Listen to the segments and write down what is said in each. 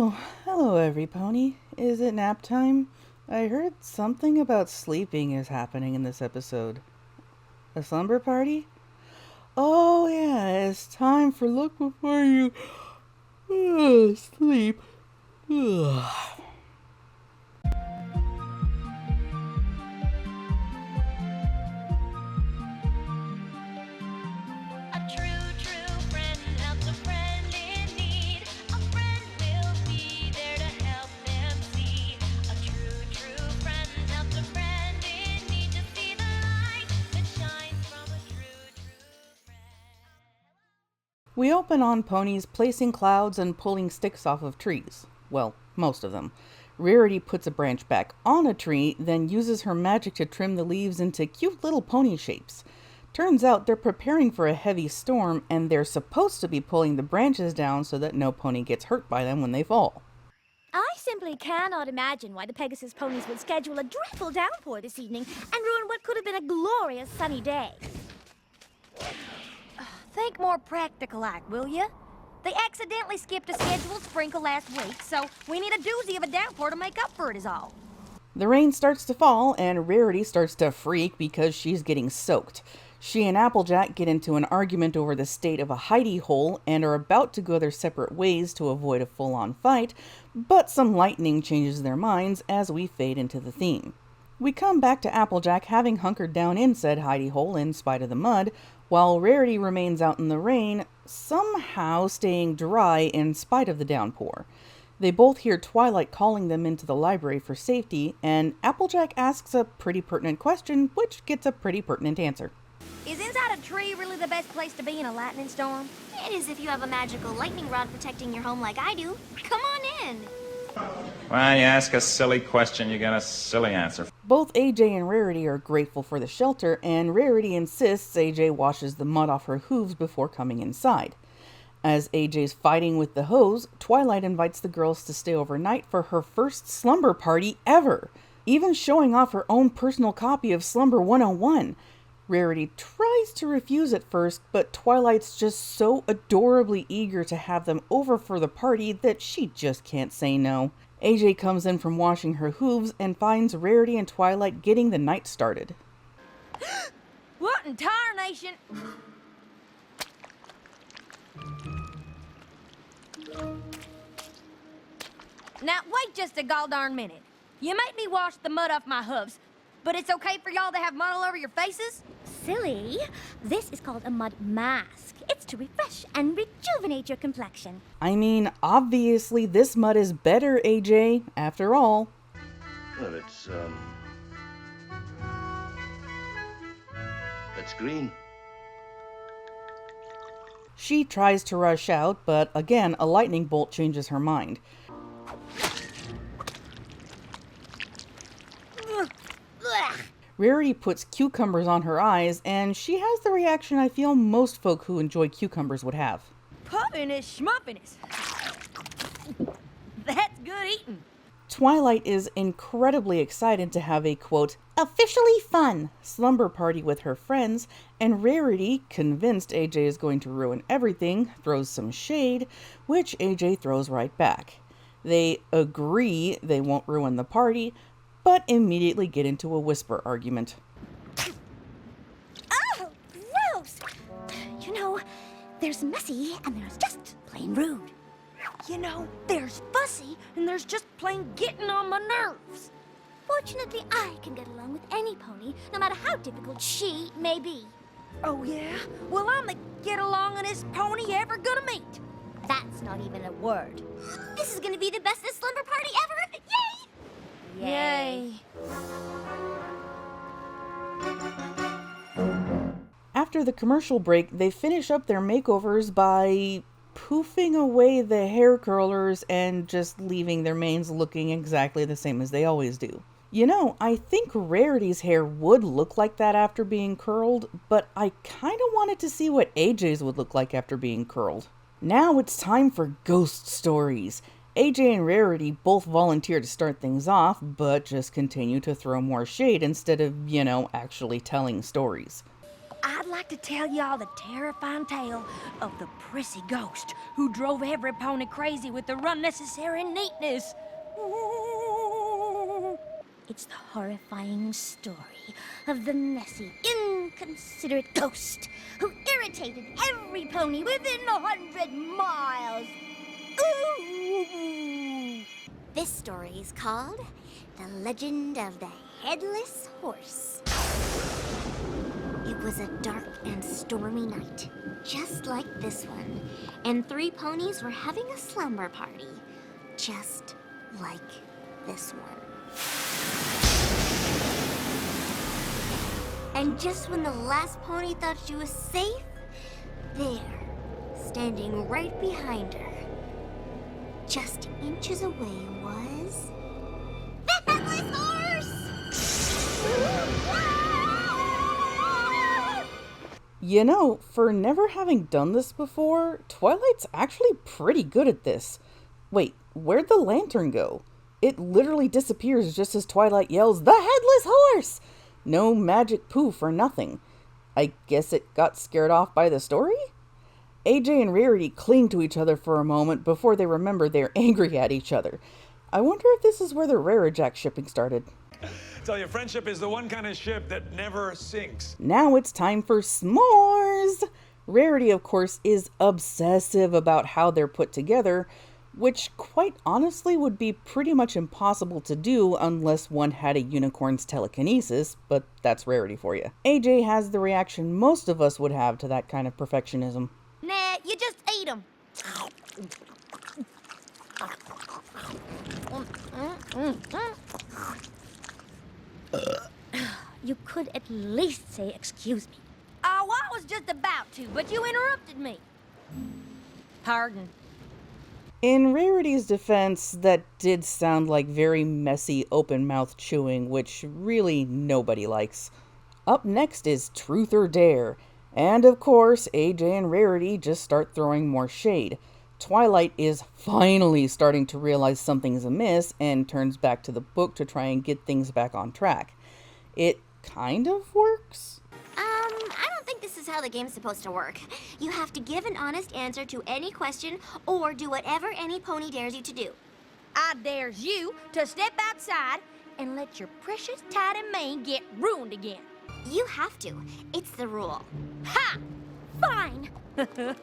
Oh, hello, every pony. Is it nap time? I heard something about sleeping is happening in this episode. A slumber party? Oh, yeah, it's time for look before you sleep. Ugh. A true friend helps a friend in need. A friend will be there to help them see. A true friend helps a friend in need to see the light that shines from a true friend. We open on ponies placing clouds and pulling sticks off of trees. Well, most of them. Rarity puts a branch back on a tree, then uses her magic to trim the leaves into cute little pony shapes. Turns out they're preparing for a heavy storm, and they're supposed to be pulling the branches down so that no pony gets hurt by them when they fall. I simply cannot imagine why the Pegasus ponies would schedule a dreadful downpour this evening and ruin what could have been a glorious sunny day. Think more practical, like, will ya? They accidentally skipped a scheduled sprinkle last week, so we need a doozy of a downpour to make up for it is all. The rain starts to fall, and Rarity starts to freak because she's getting soaked. She and Applejack get into an argument over the state of a hidey hole and are about to go their separate ways to avoid a full-on fight, but some lightning changes their minds as we fade into the theme. We come back to Applejack having hunkered down in said hidey hole in spite of the mud, while Rarity remains out in the rain, somehow staying dry in spite of the downpour. They both hear Twilight calling them into the library for safety, and Applejack asks a pretty pertinent question, which gets a pretty pertinent answer. Is inside a tree really the best place to be in a lightning storm? It is if you have a magical lightning rod protecting your home like I do. Come on in. Well, you ask a silly question, you get a silly answer. Both AJ and Rarity are grateful for the shelter, and Rarity insists AJ washes the mud off her hooves before coming inside. As AJ's fighting with the hose, Twilight invites the girls to stay overnight for her first slumber party ever, even showing off her own personal copy of Slumber 101. Rarity tries to refuse at first, but Twilight's just so adorably eager to have them over for the party that she just can't say no. AJ comes in from washing her hooves and finds Rarity and Twilight getting the night started. What in tarnation? Now, wait just a goldarn minute. You make me wash the mud off my hoofs, but it's okay for y'all to have mud all over your faces? Silly. This is called a mud mask. It's to refresh and rejuvenate your complexion. I mean, obviously this mud is better, AJ, after all. Well, it's green. She tries to rush out, but again, a lightning bolt changes her mind. Rarity puts cucumbers on her eyes, and she has the reaction I feel most folk who enjoy cucumbers would have. Puffiness schmuffiness. That's good eating. Twilight is incredibly excited to have a, quote, officially fun slumber party with her friends, and Rarity, convinced AJ is going to ruin everything, throws some shade, which AJ throws right back. They agree they won't ruin the party, but immediately get into a whisper argument. Oh, gross! You know, there's messy and there's just plain rude. You know, there's fussy and there's just plain getting on my nerves. Fortunately, I can get along with any pony, no matter how difficult she may be. Oh, yeah? Well, I'm the get-alongingest pony ever gonna meet. That's not even a word. This is gonna be the bestest slumber party ever! Yay! Yay. After the commercial break, they finish up their makeovers by poofing away the hair curlers and just leaving their manes looking exactly the same as they always do. You know, I think Rarity's hair would look like that after being curled, but I kind of wanted to see what AJ's would look like after being curled. Now it's time for ghost stories. AJ and Rarity both volunteer to start things off, but just continue to throw more shade instead of, actually telling stories. I'd I'd like to tell y'all the terrifying tale of the prissy ghost who drove every pony crazy with their unnecessary neatness. It's the horrifying story of the messy, inconsiderate ghost who irritated every pony within 100 miles. Ooh. This story is called The Legend of the Headless Horse. It was a dark and stormy night, just like this one, and 3 ponies were having a slumber party, just like this one. And just when the last pony thought she was safe, there, standing right behind her, just inches away was the Headless Horse! You know, for never having done this before, Twilight's actually pretty good at this. Wait, where'd the lantern go? It literally disappears just as Twilight yells, "The Headless Horse!" No magic poof or nothing. I guess it got scared off by the story? AJ and Rarity cling to each other for a moment before they remember they're angry at each other. I wonder if this is where the Rarajack shipping started. Tell you, friendship is the one kind of ship that never sinks. Now it's time for s'mores! Rarity, of course, is obsessive about how they're put together, which quite honestly would be pretty much impossible to do unless one had a unicorn's telekinesis, but that's Rarity for you. AJ has the reaction most of us would have to that kind of perfectionism. Nah, you just ate them. You could at least say, "Excuse me." Oh, I was just about to, but you interrupted me. Pardon. In Rarity's defense, that did sound like very messy open-mouth chewing, which really nobody likes. Up next is Truth or Dare, and of course, AJ and Rarity just start throwing more shade. Twilight is finally starting to realize something's amiss and turns back to the book to try and get things back on track. It kind of works. I don't think this is how the game's supposed to work. You have to give an honest answer to any question or do whatever any pony dares you to do. I dares you to step outside and let your precious tidy mane get ruined again. You have to. It's the rule. Ha! Fine. Okay,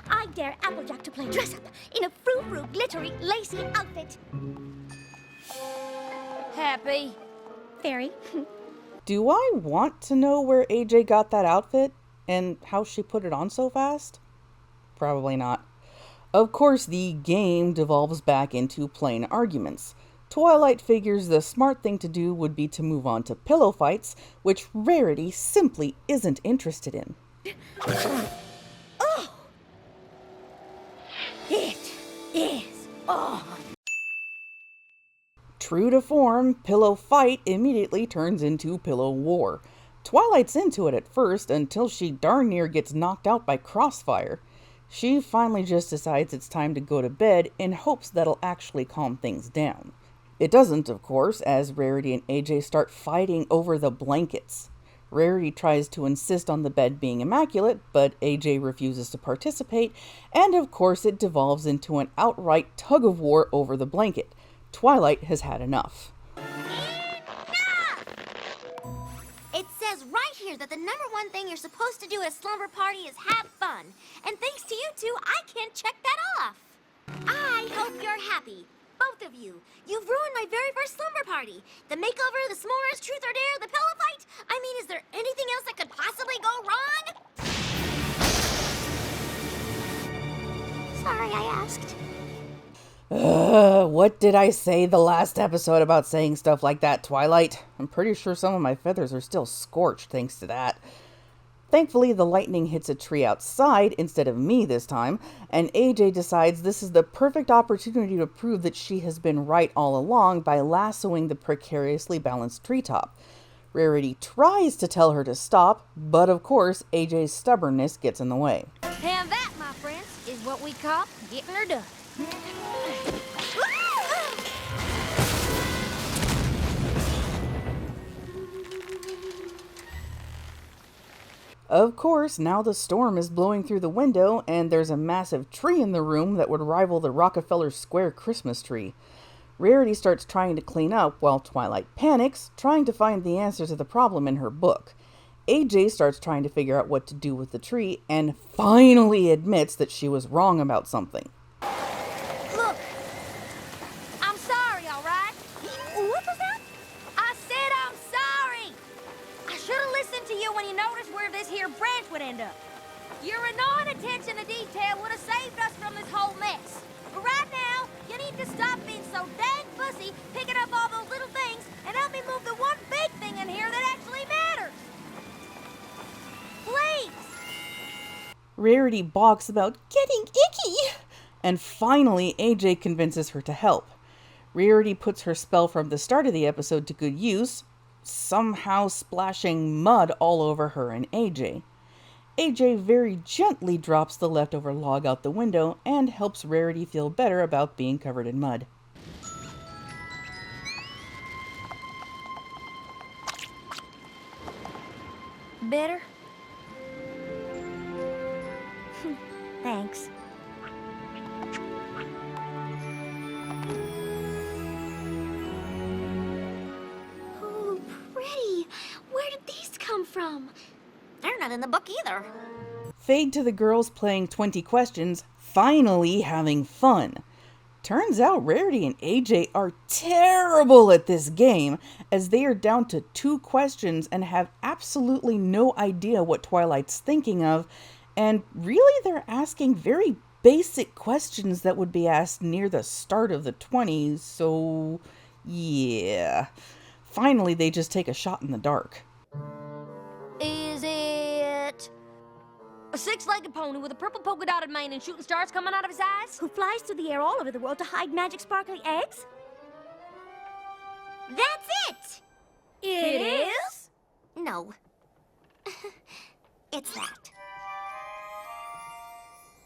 I dare Applejack to play dress-up in a frou-frou, glittery, lacy outfit. Happy? Very. Do I want to know where AJ got that outfit and how she put it on so fast? Probably not. Of course, the game devolves back into plain arguments. Twilight figures the smart thing to do would be to move on to pillow fights, which Rarity simply isn't interested in. Oh! It is on. True to form, pillow fight immediately turns into pillow war. Twilight's into it at first until she darn near gets knocked out by Crossfire. She finally just decides it's time to go to bed in hopes that'll actually calm things down. It doesn't, of course, as Rarity and AJ start fighting over the blankets. Rarity tries to insist on the bed being immaculate, but AJ refuses to participate, and of course it devolves into an outright tug-of-war over the blanket. Twilight has had enough. It says right here that the #1 thing you're supposed to do at a slumber party is have fun. And thanks to you two, I can't check that off. I hope you're happy. Both of you. You've ruined my very first slumber party. The makeover, the s'mores, truth or dare, the pillow fight. I mean, is there anything else that could possibly go wrong? Sorry I asked. What did I say the last episode about saying stuff like that, Twilight? I'm pretty sure some of my feathers are still scorched thanks to that. Thankfully, the lightning hits a tree outside instead of me this time, and AJ decides this is the perfect opportunity to prove that she has been right all along by lassoing the precariously balanced treetop. Rarity tries to tell her to stop, but of course, AJ's stubbornness gets in the way. And that, my friends, is what we call getting her done. Of course, now the storm is blowing through the window, and there's a massive tree in the room that would rival the Rockefeller Square Christmas tree. Rarity starts trying to clean up while Twilight panics, trying to find the answer to the problem in her book. AJ starts trying to figure out what to do with the tree and finally admits that she was wrong about something. Look, I'm sorry, all right? What was that? I said I'm sorry. I should have listened to you when you noticed where this here branch would end up. Your annoying attention to detail would have saved us from this whole mess. But right now, you need to stop being so dang fussy, picking up all those little things, and help me move the one big thing in here that actually matters. Please. Rarity balks about getting icky, and finally AJ convinces her to help. Rarity puts her spell from the start of the episode to good use, somehow splashing mud all over her and AJ. AJ very gently drops the leftover log out the window and helps Rarity feel better about being covered in mud. Better? Thanks. Oh, pretty. Where did these come from? They're not in the book either. Fade to the girls playing 20 questions, finally having fun. Turns out Rarity and AJ are terrible at this game, as they are down to 2 questions and have absolutely no idea what Twilight's thinking of, and really they're asking very basic questions that would be asked near the start of the 20s, so yeah. Finally, they just take a shot in the dark. Is it a 6-legged pony with a purple polka-dotted mane and shooting stars coming out of his eyes? Who flies through the air all over the world to hide magic sparkly eggs? That's it! It is? No. It's that.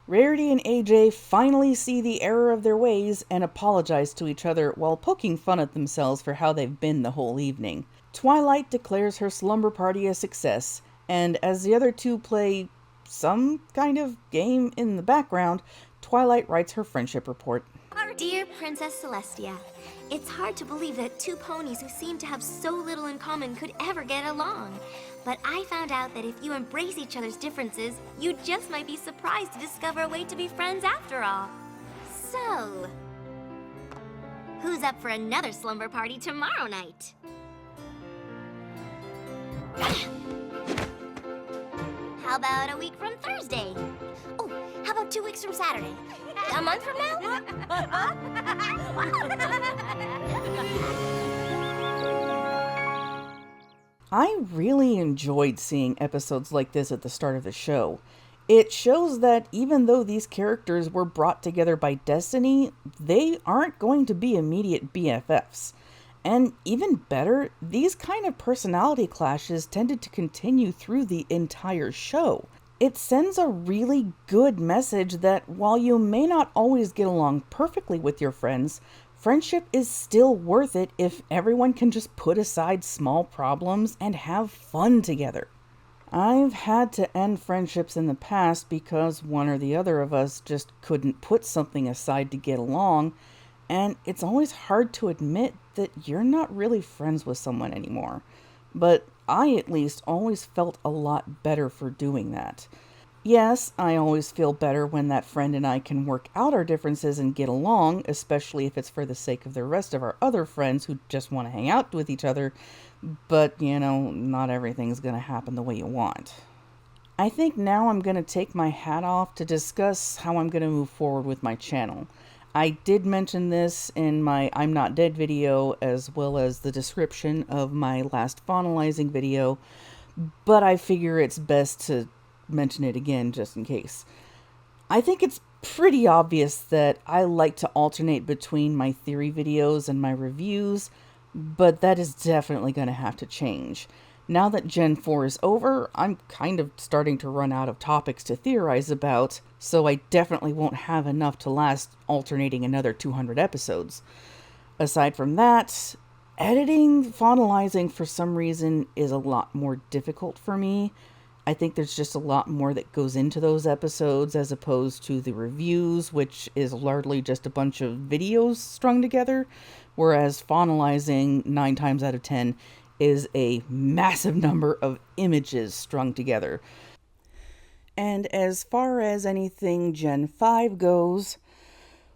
Rarity and AJ finally see the error of their ways and apologize to each other while poking fun at themselves for how they've been the whole evening. Twilight declares her slumber party a success, and as the other two play some kind of game in the background, Twilight writes her friendship report. Dear Princess Celestia, it's hard to believe that 2 ponies who seem to have so little in common could ever get along. But I found out that if you embrace each other's differences, you just might be surprised to discover a way to be friends after all. So, who's up for another slumber party tomorrow night? How about a week from Thursday? Oh, how about 2 weeks from Saturday? A month from now? I really enjoyed seeing episodes like this at the start of the show. It shows that even though these characters were brought together by destiny, they aren't going to be immediate BFFs. And even better, these kind of personality clashes tended to continue through the entire show. It sends a really good message that while you may not always get along perfectly with your friends, friendship is still worth it if everyone can just put aside small problems and have fun together. I've had to end friendships in the past because one or the other of us just couldn't put something aside to get along, and it's always hard to admit that you're not really friends with someone anymore. But I at least always felt a lot better for doing that. Yes, I always feel better when that friend and I can work out our differences and get along, especially if it's for the sake of the rest of our other friends who just want to hang out with each other. But, not everything's going to happen the way you want. I think now I'm going to take my hat off to discuss how I'm going to move forward with my channel. I did mention this in my I'm Not Dead video, as well as the description of my last finalizing video, but I figure it's best to mention it again just in case. I think it's pretty obvious that I like to alternate between my theory videos and my reviews, but that is definitely going to have to change. Now that Gen 4 is over, I'm kind of starting to run out of topics to theorize about, so I definitely won't have enough to last alternating another 200 episodes. Aside from that, editing, finalizing for some reason is a lot more difficult for me, I think there's just a lot more that goes into those episodes as opposed to the reviews, which is largely just a bunch of videos strung together, whereas Faunalizing 9 times out of 10 is a massive number of images strung together. And as far as anything Gen 5 goes,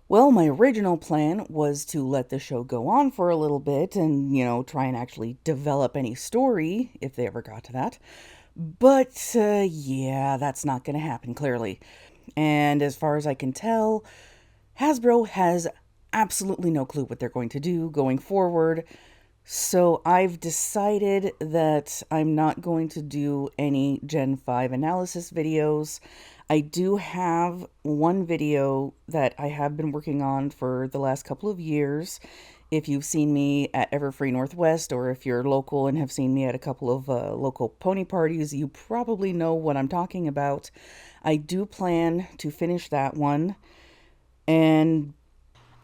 well, my original plan was to let the show go on for a little bit and, try and actually develop any story, if they ever got to that. But, yeah, that's not going to happen, clearly. And as far as I can tell, Hasbro has absolutely no clue what they're going to do going forward. So I've decided that I'm not going to do any Gen 5 analysis videos. I do have one video that I have been working on for the last couple of years. If you've seen me at Everfree Northwest, or if you're local and have seen me at a couple of local pony parties, you probably know what I'm talking about. I do plan to finish that one. And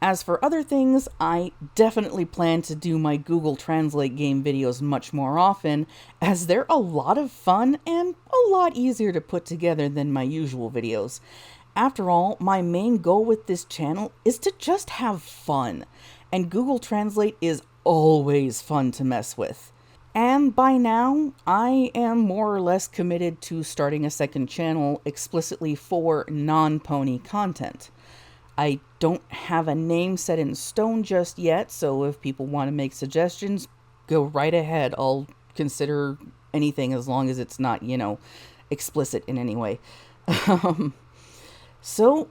as for other things, I definitely plan to do my Google Translate game videos much more often, as they're a lot of fun and a lot easier to put together than my usual videos. After all, my main goal with this channel is to just have fun, and Google Translate is always fun to mess with. And by now, I am more or less committed to starting a second channel explicitly for non-pony content. I don't have a name set in stone just yet, so if people want to make suggestions, go right ahead. I'll consider anything as long as it's not, explicit in any way. So,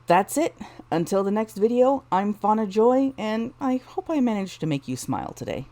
that's it. Until the next video, I'm Fauna Joy, and I hope I managed to make you smile today.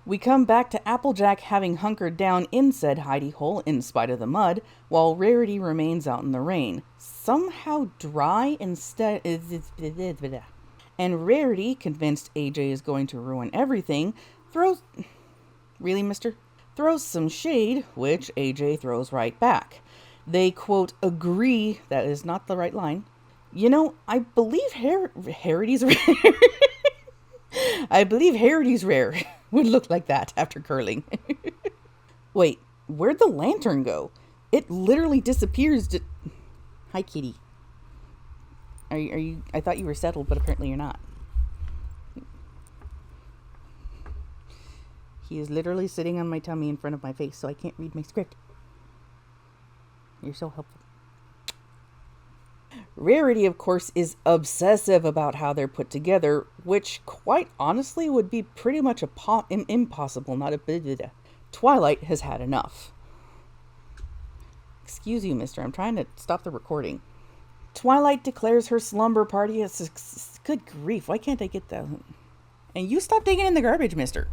We come back to Applejack having hunkered down in said hidey hole in spite of the mud, while Rarity remains out in the rain, somehow dry instead. And Rarity, convinced AJ is going to ruin everything, throws some shade, which AJ throws right back. They, quote, agree, that is not the right line. I believe Harity's rare. I believe Harity's rare would look like that after curling. Wait, where'd the lantern go? It literally disappears. Hi, kitty. Are you? I thought you were settled, but apparently you're not. He is literally sitting on my tummy in front of my face, so I can't read my script. You're so helpful. Rarity, of course, is obsessive about how they're put together, which, quite honestly, would be pretty much impossible, not a... Twilight has had enough. Excuse you, mister, I'm trying to stop the recording. Twilight declares her slumber party a... Good grief, why can't I get that? And you stop digging in the garbage, mister.